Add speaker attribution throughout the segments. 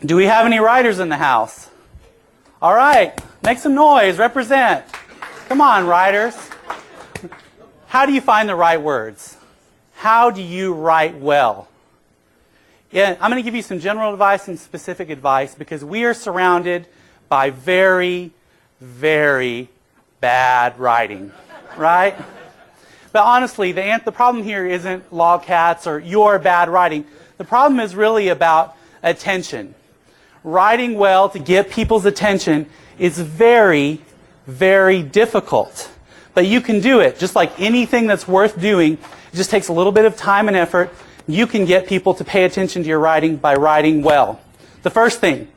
Speaker 1: Do we have any writers in the house? All right, make some noise, represent. Come on, writers. How do you find the right words? How do you write well? Yeah, I'm going to give you some general advice and specific advice because we are surrounded by very, very bad writing, right? But honestly, the problem here isn't logcats or your bad writing. The problem is really about attention. Writing well to get people's attention is very, very difficult. But you can do it. Just like anything that's worth doing, it just takes a little bit of time and effort. You can get people to pay attention to your writing by writing well. The first thing,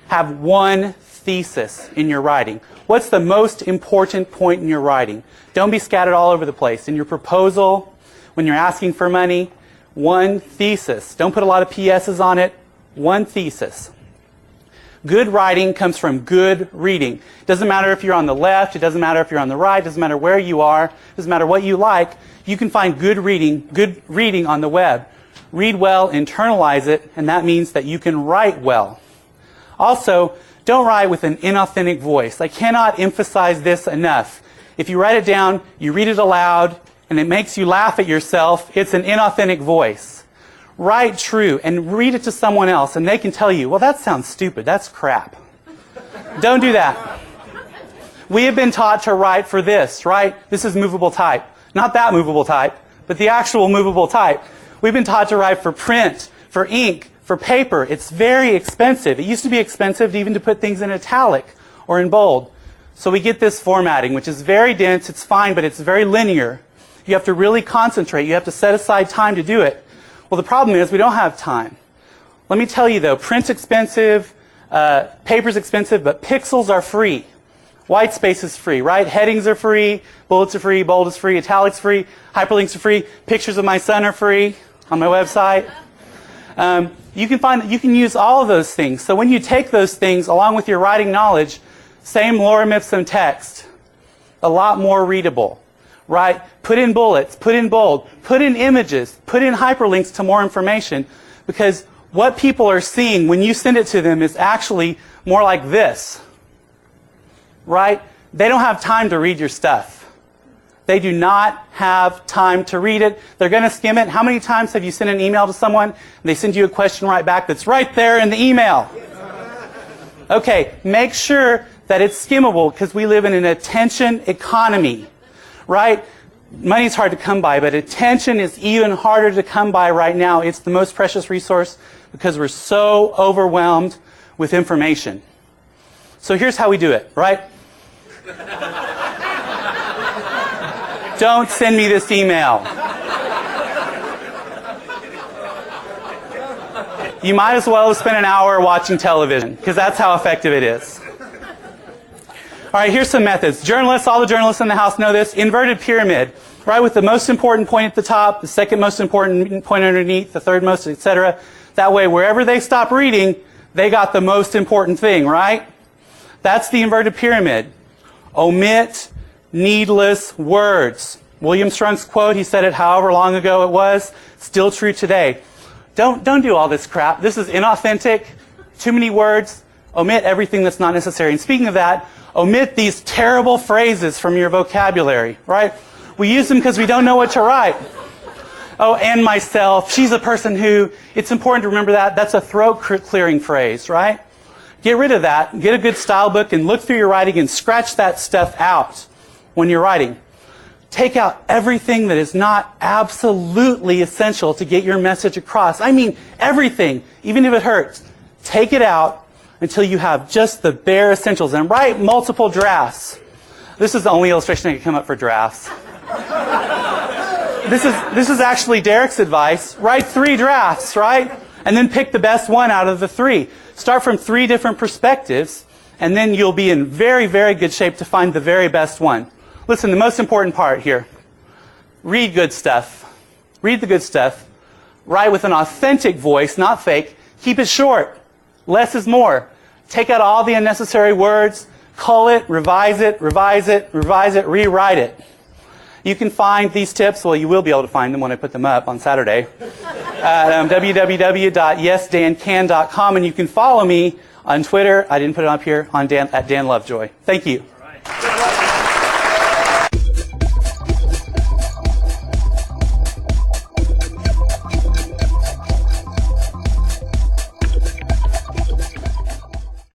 Speaker 1: have one thesis in your writing. What's the most important point in your writing? Don't be scattered all over the place. In your proposal, when you're asking for money, one thesis. Don't put a lot of PSs on it. One thesis. Good writing comes from good reading. It doesn't matter if you're on the left, it doesn't matter if you're on the right, it doesn't matter where you are, it doesn't matter what you like. You can find good reading on the web. Read well, internalize it, and that means that you can write well. Also, don't write with an inauthentic voice. I cannot emphasize this enough. If you write it down, you read it aloud, and it makes you laugh at yourself, it's an inauthentic voice. Write true and read it to someone else, and they can tell you, well, that sounds stupid. That's crap. Don't do that. We have been taught to write for this, right? This is movable type. Not that movable type, but the actual movable type. We've been taught to write for print, for ink, for paper. It's very expensive. It used to be expensive even to put things in italic or in bold. So we get this formatting, which is very dense. It's fine, but it's very linear. You have to really concentrate. You have to set aside time to do it. Well, the problem is we don't have time. Let me tell you, though, print's expensive, paper's expensive, but pixels are free. White space is free, right? Headings are free, bullets are free, bold is free, italics free, hyperlinks are free, pictures of my son are free on my website. You can use all of those things. So when you take those things along with your writing knowledge, same lorem ipsum text, a lot more readable. Right? Put in bullets, put in bold, put in images, put in hyperlinks to more information, because what people are seeing when you send it to them is actually more like this. Right? They don't have time to read your stuff. They do not have time to read it. They're going to skim it. How many times have you sent an email to someone and they send you a question right back that's right there in the email? Okay, make sure that it's skimmable because we live in an attention economy. Right? Money's hard to come by, but attention is even harder to come by right now. It's the most precious resource because we're so overwhelmed with information. So here's how we do it, right? Don't send me this email. You might as well have spent an hour watching television because that's how effective it is. All right, here's some methods. Journalists, all the journalists in the house know this. Inverted pyramid, right? With the most important point at the top, the second most important point underneath, the third most, etc. That way, wherever they stop reading, they got the most important thing, right? That's the inverted pyramid. Omit needless words. William Strunk's quote, he said it however long ago it was, still true today. Don't do all this crap. This is inauthentic, too many words. Omit everything that's not necessary. And speaking of that, omit these terrible phrases from your vocabulary, right? We use them because we don't know what to write. Oh, and myself, she's a person who, it's important to remember that. That's a throat clearing phrase, right? Get rid of that. Get a good style book and look through your writing and scratch that stuff out when you're writing. Take out everything that is not absolutely essential to get your message across. I mean, everything, even if it hurts. Take it out until you have just the bare essentials, and write multiple drafts. This is the only illustration I can come up for drafts. This is actually Derek's advice. Write 3 drafts, right? And then pick the best one out of the 3. Start from 3 different perspectives, and then you'll be in very, very good shape to find the very best one. Listen, the most important part here. Read good stuff. Read the good stuff. Write with an authentic voice, not fake. Keep it short. Less is more. Take out all the unnecessary words, cull it, revise it, revise it, revise it, rewrite it. You can find these tips, well, you will be able to find them when I put them up on Saturday, at www.yesdancan.com, and you can follow me on Twitter. I didn't put it up here, at Dan Lovejoy. Thank you.